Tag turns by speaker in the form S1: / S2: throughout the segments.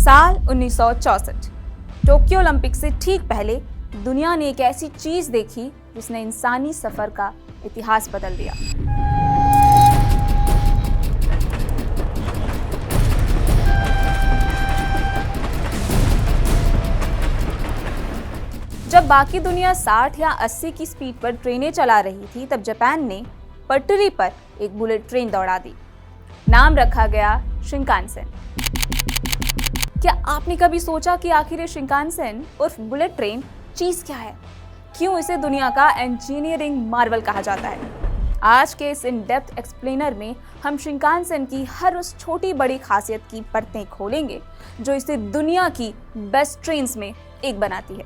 S1: साल 1964 Tokyo Olympic से ठीक पहले दुनिया ने एक ऐसी चीज देखी जिसने इंसानी सफर का इतिहास बदल दिया। जब बाकी दुनिया 60 या 80 की स्पीड पर ट्रेनें चला रही थी, तब जापान ने पटरी पर एक बुलेट ट्रेन दौड़ा दी। नाम रखा गया शिंकानसेन। क्या आपने कभी सोचा कि आखिर ये शिंकानसेन उर्फ बुलेट ट्रेन चीज क्या है? क्यों इसे दुनिया का इंजीनियरिंग मार्वल कहा जाता है? आज के इस इन डेप्थ एक्सप्लेनर में हम शिंकानसेन की हर उस छोटी बड़ी खासियत की परतें खोलेंगे जो इसे दुनिया की बेस्ट ट्रेन्स में एक बनाती है।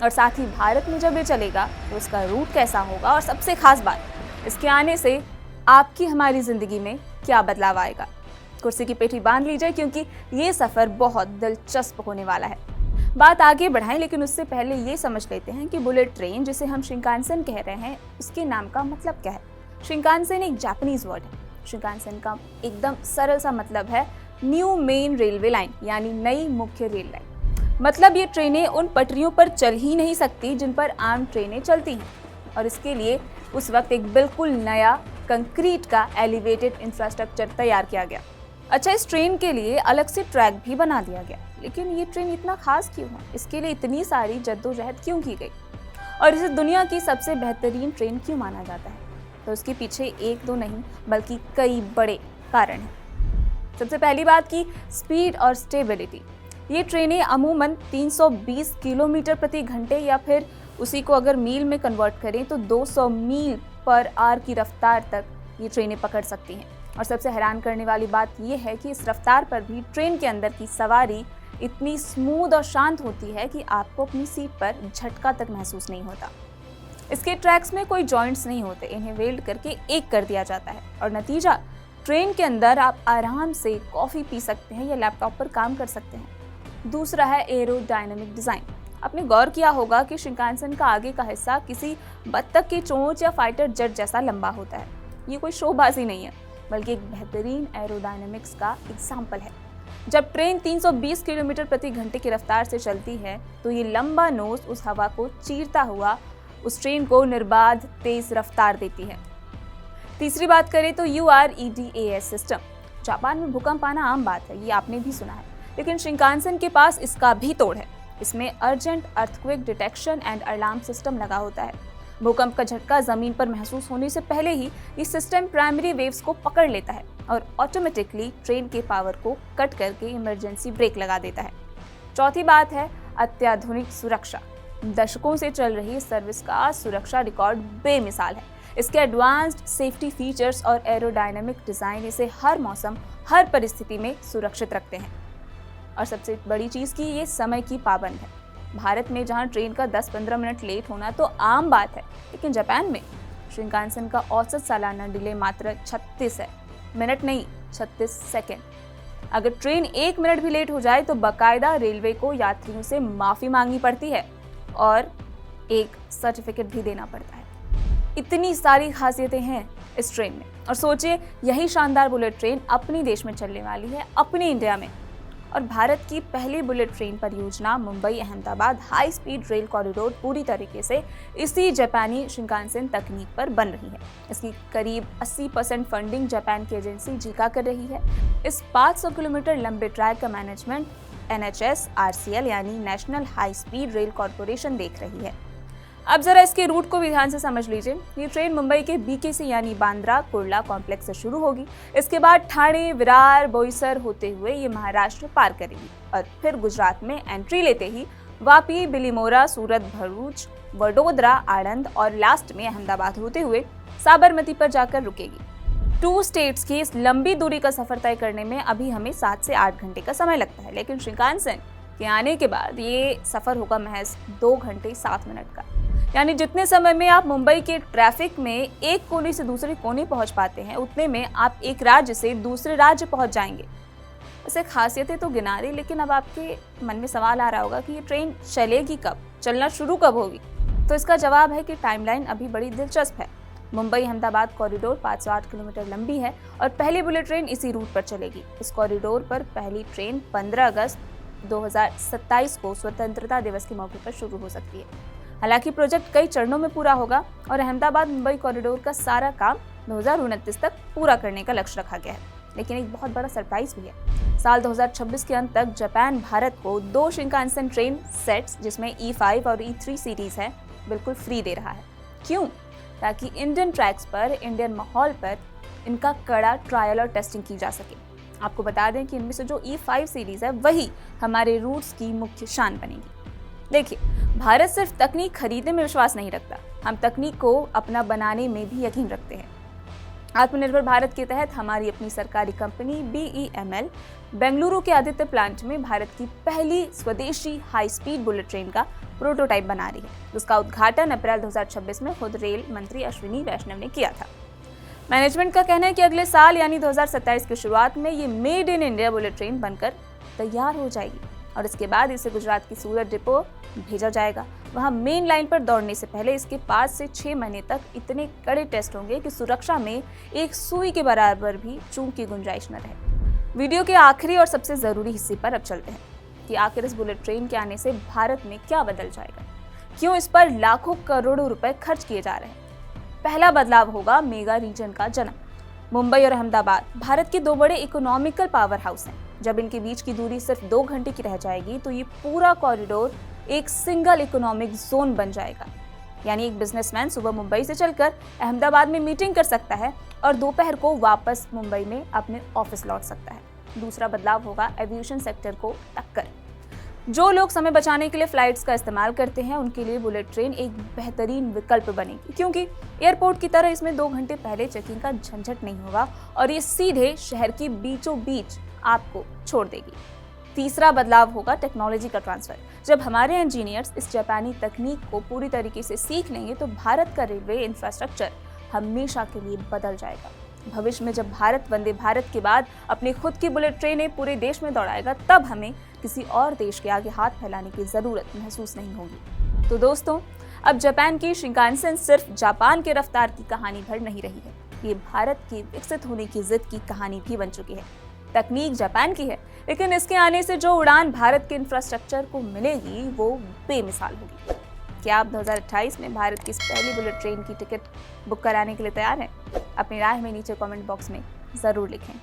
S1: और साथ ही भारत में जब ये चलेगा तो उसका रूट कैसा होगा, और सबसे खास बात, इसके आने से आपकी हमारी जिंदगी में क्या बदलाव आएगा। कुर्सी की पेटी बांध लीजिए क्योंकि ये सफर बहुत दिलचस्प होने वाला है। बात आगे बढ़ाएं, लेकिन उससे पहले ये समझ लेते हैं कि बुलेट ट्रेन, जिसे हम शिंकानसेन कह रहे हैं, उसके नाम का मतलब क्या है। शिंकानसेन एक जापानीज वर्ड है। शिंकानसेन का एकदम सरल सा मतलब है न्यू मेन रेलवे लाइन, यानी नई मुख्य रेल लाइन। मतलब ये ट्रेनें उन पटरियों पर चल ही नहीं सकती जिन पर आम ट्रेनें चलती हैं, और इसके लिए उस वक्त एक बिल्कुल नया कंक्रीट का एलिवेटेड इंफ्रास्ट्रक्चर तैयार किया गया। अच्छा, इस ट्रेन के लिए अलग से ट्रैक भी बना दिया गया। लेकिन ये ट्रेन इतना खास क्यों है? इसके लिए इतनी सारी जद्दोजहद क्यों की गई? और इसे दुनिया की सबसे बेहतरीन ट्रेन क्यों माना जाता है? तो उसके पीछे एक दो नहीं बल्कि कई बड़े कारण हैं। सबसे पहली बात की स्पीड और स्टेबिलिटी। ये ट्रेनें अमूमन 320 किलोमीटर प्रति घंटे, या फिर उसी को अगर मील में कन्वर्ट करें तो 200 मील पर आवर की रफ्तार तक ये ट्रेनें पकड़ सकती हैं। और सबसे हैरान करने वाली बात यह है कि इस रफ्तार पर भी ट्रेन के अंदर की सवारी इतनी स्मूथ और शांत होती है कि आपको अपनी सीट पर झटका तक महसूस नहीं होता। इसके ट्रैक्स में कोई जॉइंट्स नहीं होते, इन्हें वेल्ड करके एक कर दिया जाता है, और नतीजा, ट्रेन के अंदर आप आराम से कॉफ़ी पी सकते हैं या लैपटॉप पर काम कर सकते हैं। दूसरा है एरोडायनेमिक डिज़ाइन। आपने गौर किया होगा कि शिंकानसेन का आगे का हिस्सा किसी बत्तख की चोंच या फाइटर जेट जैसा लंबा होता है। ये कोई शोबाजी नहीं है, बल्कि एक बेहतरीन एरोडायनेमिक्स का एग्जाम्पल है। जब ट्रेन 320 किलोमीटर प्रति घंटे की रफ्तार से चलती है तो ये लंबा नोज उस हवा को चीरता हुआ उस ट्रेन को निर्बाध तेज रफ्तार देती है। तीसरी बात करें तो UREDAS सिस्टम। जापान में भूकंप आना आम बात है, ये आपने भी सुना है, लेकिन शिंकानसेन के पास इसका भी तोड़ है। इसमें urgent earthquake detection and alarm system लगा होता है। भूकंप का झटका जमीन पर महसूस होने से पहले ही ये सिस्टम प्राइमरी वेव्स को पकड़ लेता है और ऑटोमेटिकली ट्रेन के पावर को कट करके इमरजेंसी ब्रेक लगा देता है। चौथी बात है अत्याधुनिक सुरक्षा। दशकों से चल रही सर्विस का सुरक्षा रिकॉर्ड बेमिसाल है। इसके एडवांस्ड सेफ्टी फीचर्स और एरोडायनेमिक डिज़ाइन इसे हर मौसम, हर परिस्थिति में सुरक्षित रखते हैं। और सबसे बड़ी चीज़ की ये समय की पाबंद है। भारत में जहां ट्रेन का 10-15 मिनट लेट होना तो आम बात है, लेकिन जापान में शिंकानसेन का औसत सालाना डिले मात्र 36 है। मिनट नहीं, 36 सेकेंड। अगर ट्रेन 1 मिनट भी लेट हो जाए तो बाकायदा रेलवे को यात्रियों से माफ़ी मांगनी पड़ती है और एक सर्टिफिकेट भी देना पड़ता है। इतनी सारी खासियतें हैं इस ट्रेन में। और सोचिए, यही शानदार बुलेट ट्रेन अपने देश में चलने वाली है, अपने इंडिया में। और भारत की पहली बुलेट ट्रेन परियोजना Mumbai Ahmedabad high speed rail corridor पूरी तरीके से इसी जापानी शिंकानसेन तकनीक पर बन रही है। इसकी करीब 80% फंडिंग जापान की एजेंसी जीका कर रही है। इस 500 किलोमीटर लंबे ट्रैक का मैनेजमेंट NHSRCL यानी national high speed rail corporation देख रही है। अब जरा इसके रूट को भी ध्यान से समझ लीजिए। ये ट्रेन मुंबई के BKC यानी बांद्रा कुर्ला कॉम्प्लेक्स से शुरू होगी। इसके बाद ठाणे, विरार, बोईसर होते हुए ये महाराष्ट्र पार करेगी और फिर गुजरात में एंट्री लेते ही वापी, बिलीमोरा, सूरत, भरूच, वडोदरा, आणंद और लास्ट में अहमदाबाद होते हुए साबरमती पर जाकर रुकेगी। 2 स्टेट्स की इस लंबी दूरी का सफर तय करने में अभी हमें 7 से 8 घंटे का समय लगता है, लेकिन शिंकानसेन के आने के बाद ये सफर होगा महज 2 घंटे 7 मिनट का। यानी जितने समय में आप मुंबई के ट्रैफिक में एक कोने से दूसरे कोने पहुंच पाते हैं, उतने में आप एक राज्य से दूसरे राज्य पहुंच जाएंगे। वैसे खासियतें तो गिना रही, लेकिन अब आपके मन में सवाल आ रहा होगा कि ये ट्रेन चलेगी कब, चलना शुरू कब होगी? तो इसका जवाब है कि टाइमलाइन अभी बड़ी दिलचस्प है। मुंबई अहमदाबाद कॉरिडोर 508 किलोमीटर लंबी है और पहली बुलेट ट्रेन इसी रूट पर चलेगी। इस कॉरिडोर पर पहली ट्रेन 15 अगस्त 2027 को स्वतंत्रता दिवस के मौके पर शुरू हो सकती है। हालांकि प्रोजेक्ट कई चरणों में पूरा होगा और अहमदाबाद मुंबई कॉरिडोर का सारा काम 2029 तक पूरा करने का लक्ष्य रखा गया है। लेकिन एक बहुत बड़ा सरप्राइज भी है। साल 2026 के अंत तक जापान भारत को 2 शिंकानसेन ट्रेन सेट्स, जिसमें E5 और E3 सीरीज है, बिल्कुल फ्री दे रहा है। क्यों? ताकि इंडियन ट्रैक्स पर, इंडियन माहौल पर इनका कड़ा ट्रायल और टेस्टिंग की जा सके। आपको बता दें कि इनमें से जो E5 सीरीज है वही हमारे रूट्स की मुख्य शान बनेगी। देखिए, भारत सिर्फ तकनीक खरीदने में विश्वास नहीं रखता, हम तकनीक को अपना बनाने में भी यकीन रखते हैं। आत्मनिर्भर भारत के तहत हमारी अपनी सरकारी कंपनी BEML बेंगलुरु के आदित्य प्लांट में भारत की पहली स्वदेशी हाई स्पीड बुलेट ट्रेन का प्रोटोटाइप बना रही है, जिसका उद्घाटन अप्रैल 2026 में खुद रेल मंत्री अश्विनी वैष्णव ने किया था। मैनेजमेंट का कहना है कि अगले साल यानी 2027 की शुरुआत में ये made in India bullet train बनकर तैयार हो जाएगी और इसके बाद इसे गुजरात की सूरत डिपो भेजा जाएगा। वहां मेन लाइन पर दौड़ने से पहले इसके 5 से 6 महीने तक इतने कड़े टेस्ट होंगे कि सुरक्षा में एक सुई के बराबर भी चूक की गुंजाइश न रहे। वीडियो के आखिरी और सबसे जरूरी हिस्से पर अब चलते हैं कि आखिर इस बुलेट ट्रेन के आने से भारत में क्या बदल जाएगा, क्यों इस पर लाखों करोड़ों रुपए खर्च किए जा रहे हैं। पहला बदलाव होगा मेगा रीजन का जन्म। मुंबई और अहमदाबाद भारत के 2 बड़े इकोनॉमिकल पावर हाउस हैं। जब इनके बीच की दूरी सिर्फ 2 घंटे की रह जाएगी तो ये पूरा कॉरिडोर एक सिंगल इकोनॉमिक जोन बन जाएगा। यानी एक बिजनेसमैन सुबह मुंबई से चलकर अहमदाबाद में मीटिंग कर सकता है और दोपहर को वापस मुंबई में अपने ऑफिस लौट सकता है। दूसरा बदलाव होगा एविएशन सेक्टर को टक्कर। जो लोग समय बचाने के लिए फ्लाइट्स का इस्तेमाल करते हैं उनके लिए बुलेट ट्रेन एक बेहतरीन विकल्प बनेगी, क्योंकि एयरपोर्ट की तरह इसमें 2 घंटे पहले चेकिंग का झंझट नहीं होगा और ये सीधे शहर की बीचों बीच आपको छोड़ देगी। तीसरा बदलाव होगा टेक्नोलॉजी का ट्रांसफर। जब हमारे इंजीनियर्स इस जापानी तकनीक को पूरी तरीके से सीख लेंगे तो भारत का रेलवे इंफ्रास्ट्रक्चर हमेशा के लिए बदल जाएगा। भविष्य में जब भारत वंदे भारत के बाद अपनी खुद की बुलेट ट्रेनें पूरे देश में दौड़ाएगा, तब हमें किसी और देश के आगे हाथ फैलाने की जरूरत महसूस नहीं होगी। तो दोस्तों, अब जापान की शिंकानसेन सिर्फ जापान के रफ्तार की कहानी भर नहीं रही है, ये भारत के विकसित होने की जिद की कहानी भी बन चुकी है। तकनीक जापान की है, लेकिन इसके आने से जो उड़ान भारत के इंफ्रास्ट्रक्चर को मिलेगी वो बेमिसाल होगी। क्या आप 2028 में भारत की इस पहली बुलेट ट्रेन की टिकट बुक कराने के लिए तैयार हैं? अपनी राय हमें नीचे कमेंट बॉक्स में ज़रूर लिखें।